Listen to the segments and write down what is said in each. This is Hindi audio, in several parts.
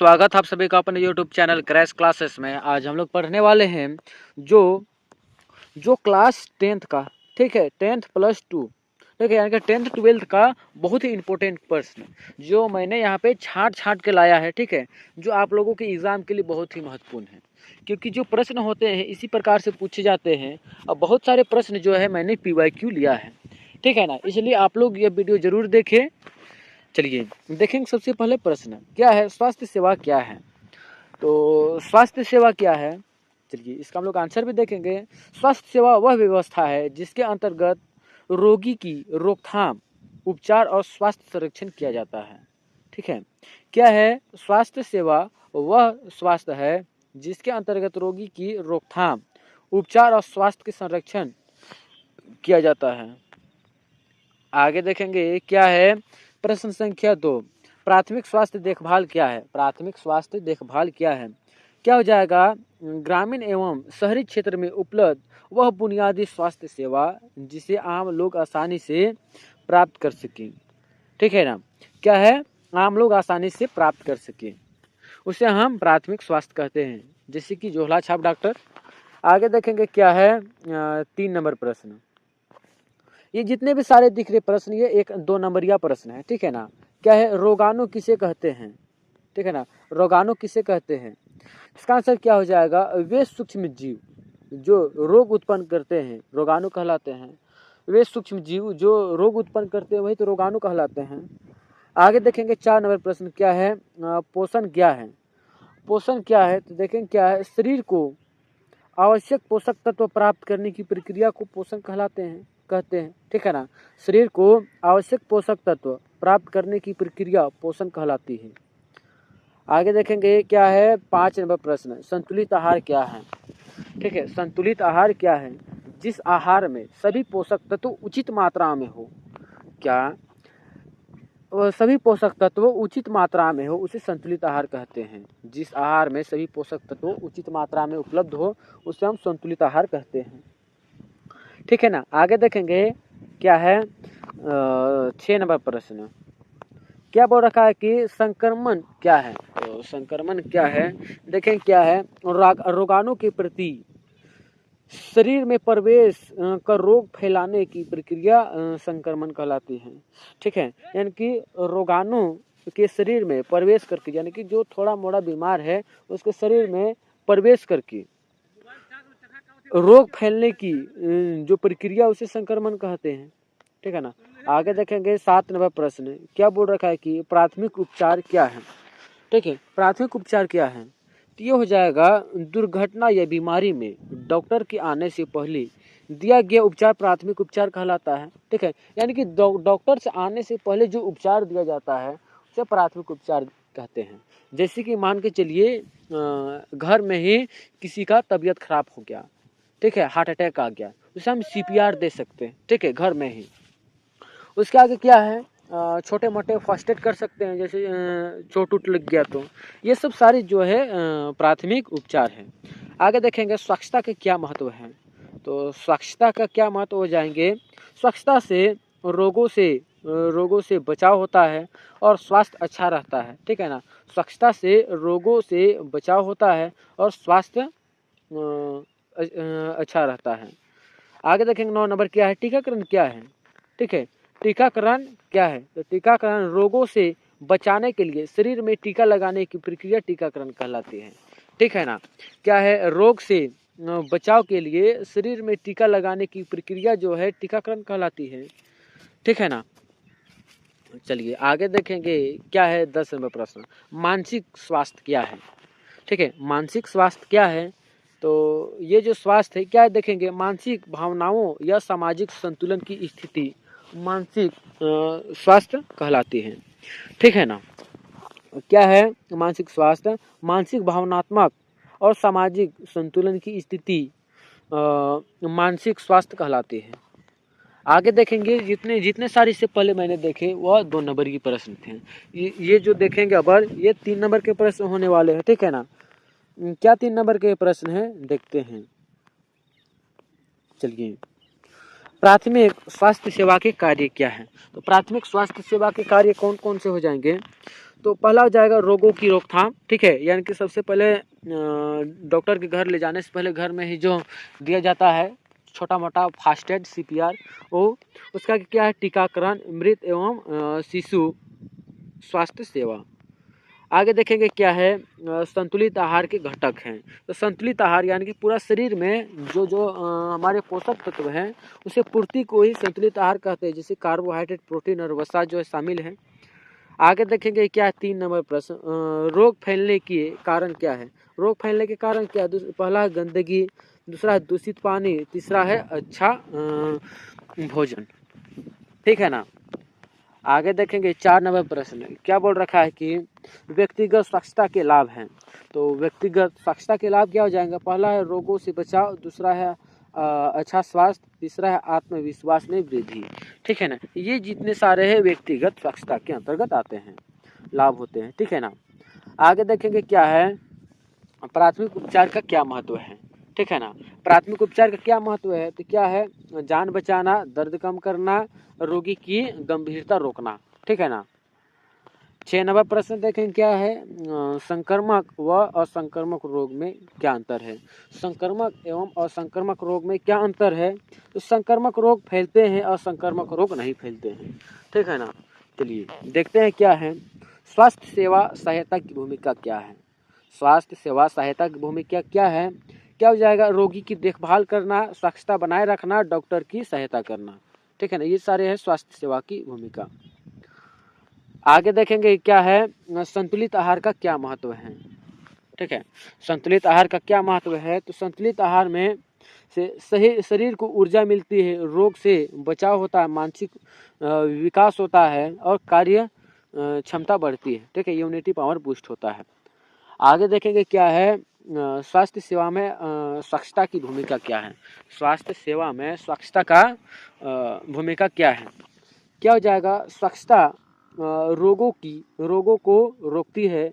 स्वागत आप सभी का अपने YouTube चैनल क्रैश क्लासेस में। आज हम लोग पढ़ने वाले हैं जो जो क्लास 10th का, ठीक है, 10th प्लस 2, ठीक है, यानी कि 10th 12th का बहुत ही इंपॉर्टेंट प्रश्न जो मैंने यहाँ पे छांट के लाया है, ठीक है, जो आप लोगों के एग्जाम के लिए बहुत ही महत्वपूर्ण है, क्योंकि जो प्रश्न होते हैं इसी प्रकार से पूछे जाते हैं। और बहुत सारे प्रश्न जो है मैंने PYQ लिया है, ठीक है ना, इसलिए आप लोग ये वीडियो जरूर देखें। चलिए देखेंगे सबसे पहले प्रश्न क्या है, स्वास्थ्य सेवा क्या है। तो स्वास्थ्य सेवा क्या है, चलिए इसका हम लोग आंसर भी देखेंगे। स्वास्थ्य सेवा वह व्यवस्था है जिसके अंतर्गत रोगी की रोकथाम, उपचार और स्वास्थ्य संरक्षण किया जाता है, ठीक है। क्या है, स्वास्थ्य सेवा वह स्वास्थ्य है जिसके अंतर्गत रोगी की रोकथाम, उपचार और स्वास्थ्य के संरक्षण किया जाता है। आगे देखेंगे क्या है, प्रश्न संख्या 2, प्राथमिक स्वास्थ्य देखभाल क्या है। प्राथमिक स्वास्थ्य देखभाल क्या है, क्या हो जाएगा, ग्रामीण एवं शहरी क्षेत्र में उपलब्ध वह बुनियादी स्वास्थ्य सेवा जिसे आम लोग आसानी से प्राप्त कर सकें, ठीक है ना। क्या है, आम लोग आसानी से प्राप्त कर सकें, उसे हम प्राथमिक स्वास्थ्य कहते हैं, जैसे कि झोला छाप डॉक्टर। आगे देखेंगे क्या है, 3 नंबर प्रश्न। ये जितने भी सारे दिख रहे प्रश्न ये 1-2 नंबरिया प्रश्न है, ठीक है ना। क्या है, रोगाणु किसे कहते हैं, ठीक है ना, रोगाणु किसे कहते हैं। इसका आंसर क्या हो जाएगा, वे सूक्ष्म जीव जो रोग उत्पन्न करते हैं रोगाणु कहलाते हैं। वे सूक्ष्म जीव जो रोग उत्पन्न करते हैं वही तो रोगाणु कहलाते हैं। आगे देखेंगे 4 नंबर प्रश्न क्या है, पोषण क्या है। पोषण क्या है तो देखेंगे क्या है, शरीर को आवश्यक पोषक तत्व प्राप्त करने की प्रक्रिया को पोषण कहते हैं, ठीक है ना। शरीर को आवश्यक पोषक तत्व प्राप्त करने की प्रक्रिया पोषण कहलाती है। आगे देखेंगे क्या है, 5 नंबर प्रश्न, संतुलित आहार क्या है, ठीक है। संतुलित आहार क्या है, जिस आहार में सभी पोषक तत्व उचित मात्रा में हो। क्या सभी पोषक तत्व उचित मात्रा में हो उसे संतुलित आहार कहते हैं। जिस आहार में सभी पोषक तत्व उचित मात्रा में उपलब्ध हो उसे हम संतुलित आहार कहते हैं, ठीक है ना। आगे देखेंगे क्या है, 6 नंबर प्रश्न, क्या बोल रखा है कि संक्रमण क्या है। तो संक्रमण क्या है, देखें क्या है, रोगाणु के प्रति शरीर में प्रवेश कर रोग फैलाने की प्रक्रिया संक्रमण कहलाती है, ठीक है। यानी कि रोगाणु के शरीर में प्रवेश करके, यानी कि जो थोड़ा मोड़ा बीमार है उसके शरीर में प्रवेश करके रोग फैलने की जो प्रक्रिया उसे संक्रमण कहते हैं, ठीक है ना। आगे देखेंगे 7 नंबर प्रश्न, क्या बोल रखा है कि प्राथमिक उपचार क्या है, ठीक है। प्राथमिक उपचार क्या है तो ये हो जाएगा, दुर्घटना या बीमारी में डॉक्टर के आने से पहले दिया गया उपचार प्राथमिक उपचार कहलाता है, ठीक है। यानी कि डॉक्टर से आने से पहले जो उपचार दिया जाता है उसे प्राथमिक उपचार कहते हैं। जैसे कि मान के चलिए घर में ही किसी का तबीयत खराब हो गया, ठीक है, हार्ट अटैक आ गया, उसे हम CPR दे सकते हैं, ठीक है, घर में ही। उसके आगे क्या है, छोटे मोटे फर्स्ट एड कर सकते हैं, जैसे चोट उट लग गया तो ये सब सारी जो है प्राथमिक उपचार है। आगे देखेंगे स्वच्छता के क्या महत्व है। तो स्वच्छता का क्या महत्व हो जाएंगे, स्वच्छता से रोगों से बचाव होता है और स्वास्थ्य अच्छा रहता है, ठीक है ना। स्वच्छता से रोगों से बचाव होता है और स्वास्थ्य अच्छा रहता है। आगे देखेंगे 9 नंबर क्या है, टीकाकरण क्या है, ठीक है। टीकाकरण क्या है तो टीकाकरण रोगों से बचाने के लिए शरीर में टीका लगाने की प्रक्रिया टीकाकरण कहलाती है, ठीक है ना। क्या है, रोग से बचाव के लिए शरीर में टीका लगाने की प्रक्रिया जो है टीकाकरण कहलाती है, ठीक है ना। चलिए आगे देखेंगे क्या है, 10 नंबर प्रश्न, मानसिक स्वास्थ्य क्या है, ठीक है। मानसिक स्वास्थ्य क्या है तो ये जो स्वास्थ्य है क्या है, देखेंगे मानसिक भावनाओं या सामाजिक संतुलन की स्थिति मानसिक स्वास्थ्य कहलाती है, ठीक है ना। क्या है मानसिक स्वास्थ्य, मानसिक भावनात्मक और सामाजिक संतुलन की स्थिति मानसिक स्वास्थ्य कहलाती है। आगे देखेंगे जितने जितने सारे इससे पहले मैंने देखे वह 2 नंबर की प्रश्न थे। ये जो देखेंगे अब ये 3 नंबर के प्रश्न होने वाले हैं, ठीक है ना। क्या 3 नंबर के प्रश्न हैं देखते हैं। चलिए, प्राथमिक स्वास्थ्य सेवा के कार्य क्या है। तो प्राथमिक स्वास्थ्य सेवा के कार्य कौन कौन से हो जाएंगे तो पहला हो जाएगा रोगों की रोकथाम, ठीक है, यानी कि सबसे पहले डॉक्टर के घर ले जाने से पहले घर में ही जो दिया जाता है छोटा मोटा फास्ट एड CPR, वो उसका क्या है, टीकाकरण, मृत एवं शिशु स्वास्थ्य सेवा। आगे देखेंगे क्या है, संतुलित आहार के घटक हैं। तो संतुलित आहार यानी कि पूरा शरीर में जो जो हमारे पोषक तत्व हैं उसे पूर्ति को ही संतुलित आहार कहते हैं, जैसे कार्बोहाइड्रेट, प्रोटीन और वसा जो है शामिल है। आगे देखेंगे क्या है, 3 नंबर प्रश्न, रोग फैलने के कारण क्या है। रोग फैलने के कारण क्या है, पहला है गंदगी, दूसरा है दूषित पानी, तीसरा है अच्छा भोजन, ठीक है ना। आगे देखेंगे 4 नंबर प्रश्न, क्या बोल रखा है कि व्यक्तिगत स्वच्छता के लाभ हैं। तो व्यक्तिगत स्वच्छता के लाभ क्या हो जाएंगे, पहला है रोगों से बचाव, दूसरा है अच्छा स्वास्थ्य, तीसरा है आत्मविश्वास में वृद्धि, ठीक है ना। ये जितने सारे हैं व्यक्तिगत स्वच्छता के अंतर्गत आते हैं, लाभ होते हैं, ठीक है ना। आगे देखेंगे क्या है, प्राथमिक उपचार का क्या महत्व है, ठीक है ना। प्राथमिक उपचार का क्या महत्व है, तो क्या है, जान बचाना, दर्द कम करना, रोगी की गंभीरता रोकना, ठीक है ना। 6 नंबर प्रश्न देखें क्या है, संक्रमक व असंक्रमक रोग में क्या अंतर है। संक्रमक एवं असंक्रमक रोग में क्या अंतर है, तो संक्रमक रोग फैलते हैं, असंक्रमक रोग नहीं फैलते हैं, ठीक है ना। चलिए देखते हैं क्या है, स्वास्थ्य सेवा सहायता की भूमिका क्या है। स्वास्थ्य सेवा सहायता की भूमिका क्या है, क्या हो जाएगा, रोगी की देखभाल करना, स्वच्छता बनाए रखना, डॉक्टर की सहायता करना, ठीक है ना। ये सारे हैं स्वास्थ्य सेवा की भूमिका। आगे देखेंगे क्या है, संतुलित आहार का क्या महत्व है, ठीक है। संतुलित आहार का क्या महत्व है, तो संतुलित आहार में से सही शरीर को ऊर्जा मिलती है, रोग से बचाव होता है, मानसिक विकास होता है और कार्य क्षमता बढ़ती है, ठीक है, इम्यूनिटी पावर बूस्ट होता है। आगे देखेंगे क्या है, स्वास्थ्य सेवा में स्वच्छता की भूमिका क्या है। स्वास्थ्य सेवा में स्वच्छता का भूमिका क्या है, क्या हो जाएगा, स्वच्छता रोगों को रोकती है,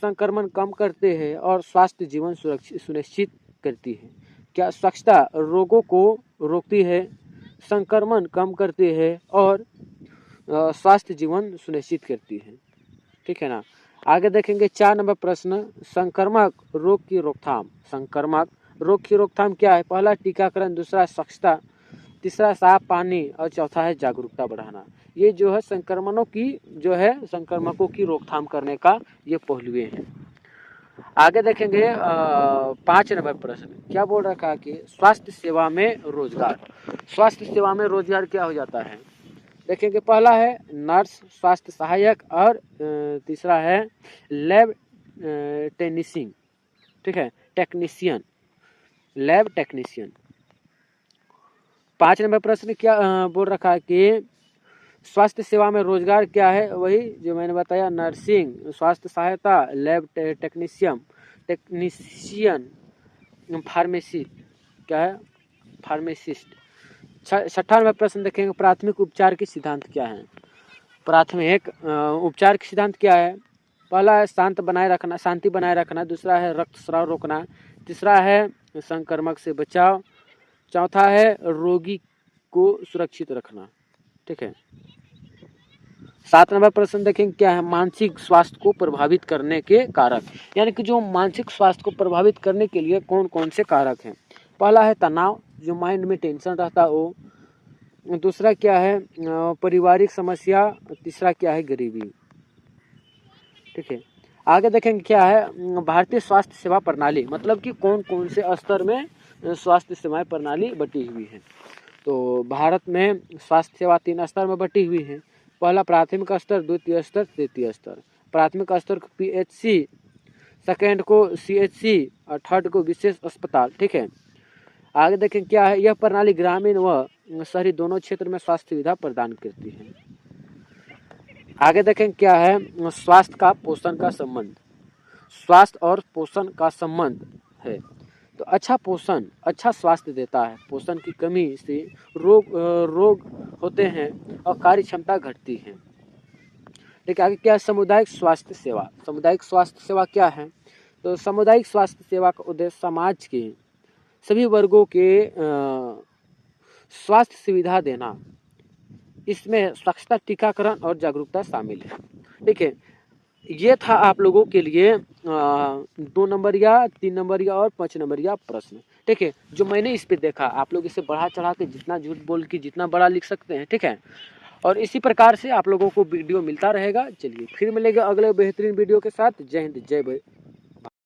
संक्रमण कम करते हैं और स्वास्थ्य जीवन सुनिश्चित करती है। क्या स्वच्छता रोगों को रोकती है, संक्रमण कम करती है और स्वास्थ्य जीवन सुनिश्चित करती है, ठीक है ना। आगे देखेंगे 4 नंबर प्रश्न, संक्रामक रोग की रोकथाम। संक्रामक रोग की रोकथाम क्या है, पहला टीकाकरण, दूसरा स्वच्छता, तीसरा साफ पानी और चौथा है जागरूकता बढ़ाना। ये जो है संक्रमणों की जो है संक्रमकों की रोकथाम करने का ये पहलुए हैं। आगे देखेंगे 5 नंबर प्रश्न, क्या बोल रखा है कि स्वास्थ्य सेवा में रोजगार। स्वास्थ्य सेवा में रोजगार क्या हो जाता है, देखेंगे पहला है नर्स, स्वास्थ्य सहायक और तीसरा है लैब टेक्नीशियन, ठीक है, टेक्नीशियन, लैब टेक्नीशियन। 5 नंबर प्रश्न क्या बोल रखा है कि स्वास्थ्य सेवा में रोजगार क्या है, वही जो मैंने बताया, नर्सिंग, स्वास्थ्य सहायता, लैब टेक्नीशियन, फार्मेसी, क्या है, फार्मेसिस्ट। 6वां नंबर प्रश्न देखेंगे, प्राथमिक उपचार के सिद्धांत क्या हैं। प्राथमिक उपचार के सिद्धांत क्या है, पहला है शांति बनाए रखना, दूसरा है रक्तस्राव रोकना, तीसरा है संक्रमक से बचाव, चौथा है रोगी को सुरक्षित रखना, ठीक है। 7 नंबर प्रश्न देखेंगे क्या है, मानसिक स्वास्थ्य को प्रभावित करने के कारक, यानी कि जो मानसिक स्वास्थ्य को प्रभावित करने के लिए कौन कौन से कारक हैं। पहला है तनाव, जो माइंड में टेंशन रहता है वो, दूसरा क्या है पारिवारिक समस्या, तीसरा क्या है गरीबी, ठीक है। आगे देखेंगे क्या है, भारतीय स्वास्थ्य सेवा प्रणाली, मतलब कि कौन कौन से स्तर में स्वास्थ्य सेवा प्रणाली बटी हुई है। तो भारत में स्वास्थ्य सेवा 3 स्तर में बटी हुई है, पहला प्राथमिक स्तर, द्वितीय स्तर, तृतीय स्तर। प्राथमिक स्तर को PHC, सेकेंड को CHC और थर्ड को विशेष अस्पताल, ठीक है। आगे देखें क्या है, यह प्रणाली ग्रामीण व शहरी दोनों क्षेत्र में स्वास्थ्य सुविधा प्रदान करती है। आगे देखें क्या है, स्वास्थ्य का पोषण का संबंध। स्वास्थ्य और पोषण का संबंध है, तो अच्छा पोषण अच्छा स्वास्थ्य देता है, पोषण की कमी से रोग होते हैं और कार्य क्षमता घटती है। देखिए आगे क्या है, सामुदायिक स्वास्थ्य सेवा। सामुदायिक स्वास्थ्य सेवा क्या है, तो सामुदायिक स्वास्थ्य सेवा का उद्देश्य समाज के सभी वर्गों के स्वास्थ्य सुविधा देना, इसमें स्वच्छता, टीकाकरण और जागरूकता शामिल है, ठीक है। ये था आप लोगों के लिए 2 नंबर या 3 नंबर या और 5 नंबर या प्रश्न। ठीक है, जो मैंने इस पे देखा, आप लोग इसे बढ़ा चढ़ा के जितना झूठ बोल के जितना बड़ा लिख सकते हैं। ठीक है, और इसी प्रकार से आप लोगों को वीडियो मिलता रहेगा। चलिए फिर मिलेगा अगले बेहतरीन वीडियो के साथ। जय हिंद, जय